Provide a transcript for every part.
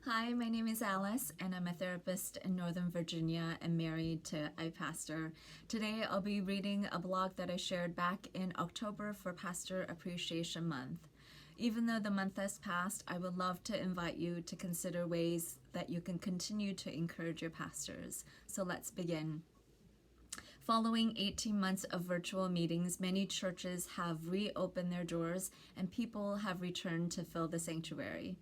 Hi, my name is Alice, and I'm a therapist in Northern Virginia and married to a pastor. Today, I'll be reading a blog that I shared back in October for Pastor Appreciation Month. Even though the month has passed, I would love to invite you to consider ways that you can continue to encourage your pastors. So let's begin. Following 18 months of virtual meetings, many churches have reopened their doors and people have returned to fill the sanctuary.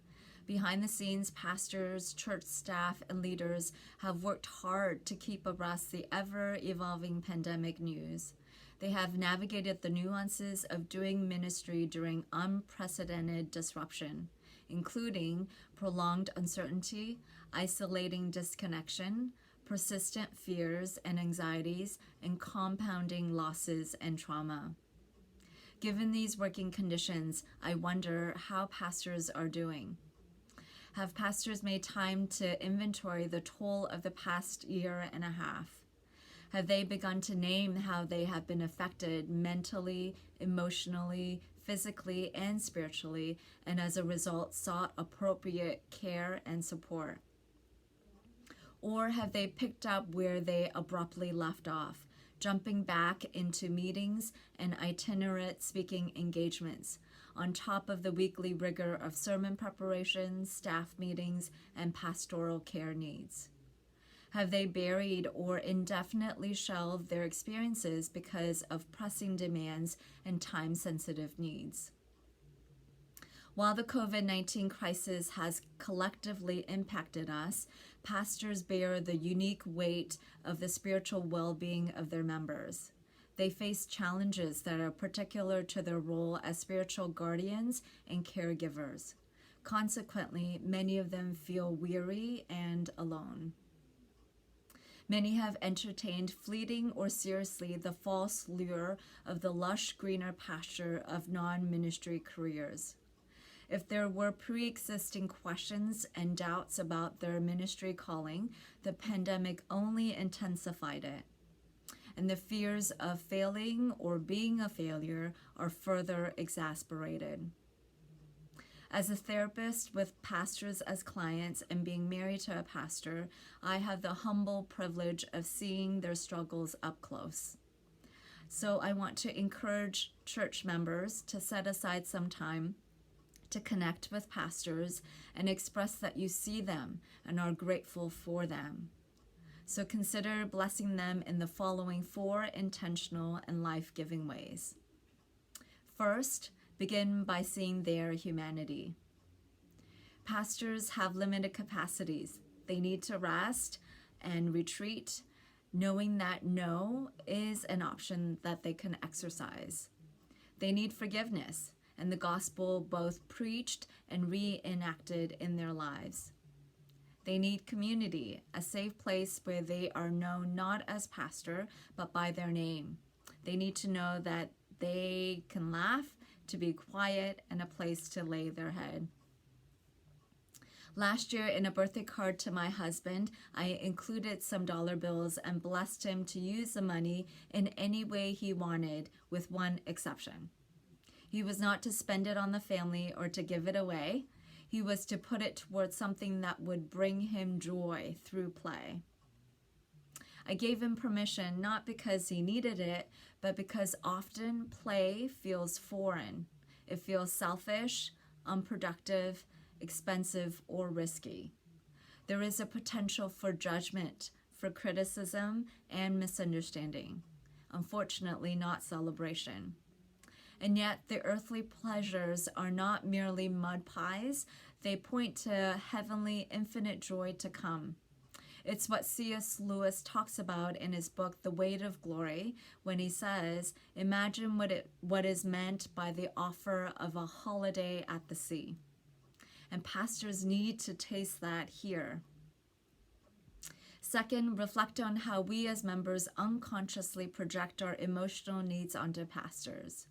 Behind the scenes, pastors, church staff, and leaders have worked hard to keep abreast the ever-evolving pandemic news. They have navigated the nuances of doing ministry during unprecedented disruption, including prolonged uncertainty, isolating disconnection, persistent fears and anxieties, and compounding losses and trauma. Given these working conditions, I wonder how pastors are doing. Have pastors made time to inventory the toll of the past year and a half? Have they begun to name how they have been affected mentally, emotionally, physically, and spiritually, and as a result sought appropriate care and support? Or have they picked up where they abruptly left off, jumping back into meetings and itinerant speaking engagements, on top of the weekly rigor of sermon preparation, staff meetings, and pastoral care needs? Have they buried or indefinitely shelved their experiences because of pressing demands and time-sensitive needs? While the COVID-19 crisis has collectively impacted us, pastors bear the unique weight of the spiritual well-being of their members. They face challenges that are particular to their role as spiritual guardians and caregivers. Consequently, many of them feel weary and alone. Many have entertained fleeting or seriously the false lure of the lush greener pasture of non-ministry careers. If there were pre-existing questions and doubts about their ministry calling, the pandemic only intensified it. And the fears of failing or being a failure are further exasperated. As a therapist with pastors as clients and being married to a pastor, I have the humble privilege of seeing their struggles up close. So I want to encourage church members to set aside some time to connect with pastors and express that you see them and are grateful for them. So consider blessing them in the following 4 intentional and life-giving ways. First, begin by seeing their humanity. Pastors have limited capacities. They need to rest and retreat, knowing that no is an option that they can exercise. They need forgiveness and the gospel both preached and reenacted in their lives. They need community, a safe place where they are known not as pastor, but by their name. They need to know that they can laugh, to be quiet, and a place to lay their head. Last year, in a birthday card to my husband, I included some dollar bills and blessed him to use the money in any way he wanted, with one exception. He was not to spend it on the family or to give it away. He was to put it towards something that would bring him joy through play. I gave him permission not because he needed it, but because often play feels foreign. It feels selfish, unproductive, expensive, or risky. There is a potential for judgment, for criticism, and misunderstanding. Unfortunately, not celebration. And yet the earthly pleasures are not merely mud pies. They point to heavenly, infinite joy to come. It's what C.S. Lewis talks about in his book, The Weight of Glory, when he says, imagine what is meant by the offer of a holiday at the sea. And pastors need to taste that here. Second, reflect on how we as members unconsciously project our emotional needs onto pastors.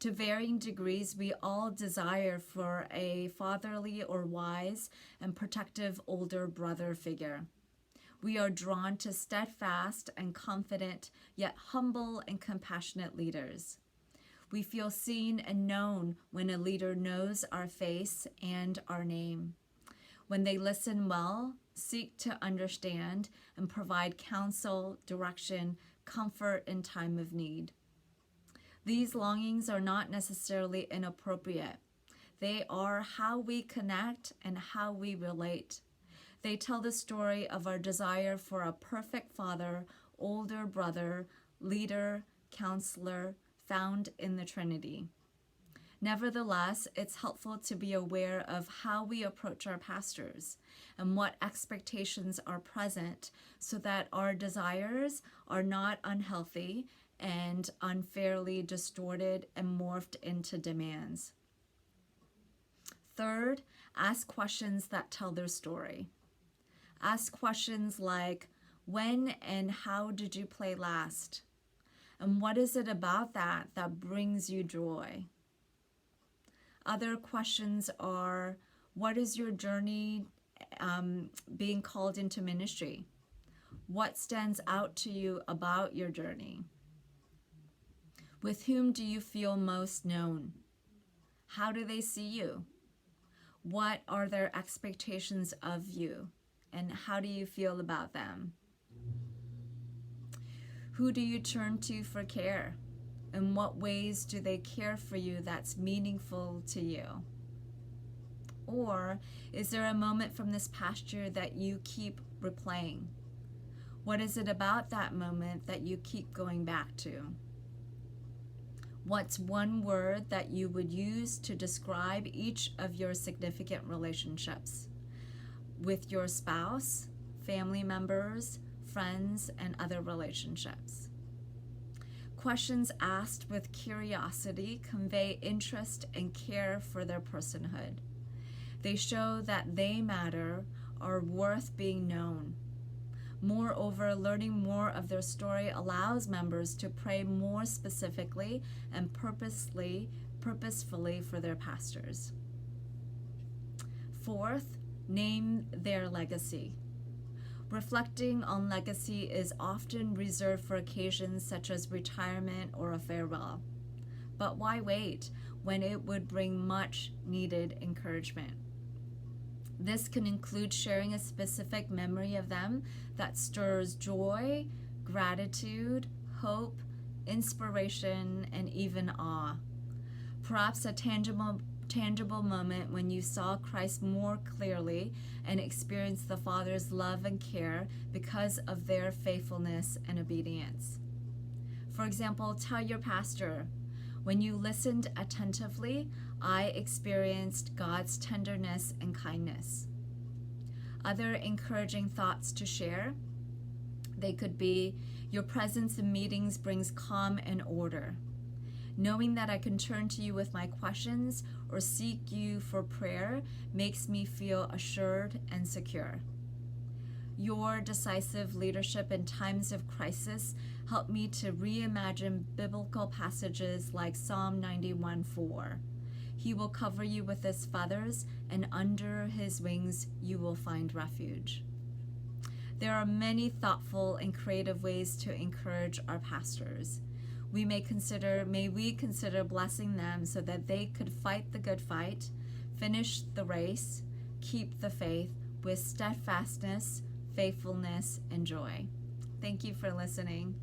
To varying degrees, we all desire for a fatherly or wise and protective older brother figure. We are drawn to steadfast and confident, yet humble and compassionate leaders. We feel seen and known when a leader knows our face and our name. when they listen well, seek to understand, and provide counsel, direction, comfort in time of need. These longings are not necessarily inappropriate. They are how we connect and how we relate. They tell the story of our desire for a perfect father, older brother, leader, counselor, found in the Trinity. Nevertheless, it's helpful to be aware of how we approach our pastors and what expectations are present so that our desires are not unhealthy and unfairly distorted and morphed into demands. Third, ask questions that tell their story. Ask questions like, when and how did you play last? And what is it about that brings you joy? Other questions are, what is your journey being called into ministry? What stands out to you about your journey? With whom do you feel most known? How do they see you? What are their expectations of you? And how do you feel about them? Who do you turn to for care? In what ways do they care for you that's meaningful to you? Or is there a moment from this past year that you keep replaying? What is it about that moment that you keep going back to? What's one word that you would use to describe each of your significant relationships with your spouse, family members, friends, and other relationships? Questions asked with curiosity convey interest and care for their personhood. They show that they matter, are worth being known. Moreover, learning more of their story allows members to pray more specifically and purposefully for their pastors. Fourth, name their legacy. Reflecting on legacy is often reserved for occasions such as retirement or a farewell. But why wait when it would bring much needed encouragement? This can include sharing a specific memory of them that stirs joy, gratitude, hope, inspiration, and even awe. Perhaps a tangible moment when you saw Christ more clearly and experienced the Father's love and care because of their faithfulness and obedience. For example, tell your pastor, when you listened attentively, I experienced God's tenderness and kindness. Other encouraging thoughts to share, they could be, your presence in meetings brings calm and order. Knowing that I can turn to you with my questions or seek you for prayer makes me feel assured and secure. Your decisive leadership in times of crisis helped me to reimagine biblical passages like Psalm 91:4. He will cover you with his feathers, and under his wings you will find refuge. There are many thoughtful and creative ways to encourage our pastors. May we consider blessing them so that they could fight the good fight, finish the race, keep the faith with steadfastness, faithfulness, and joy. Thank you for listening.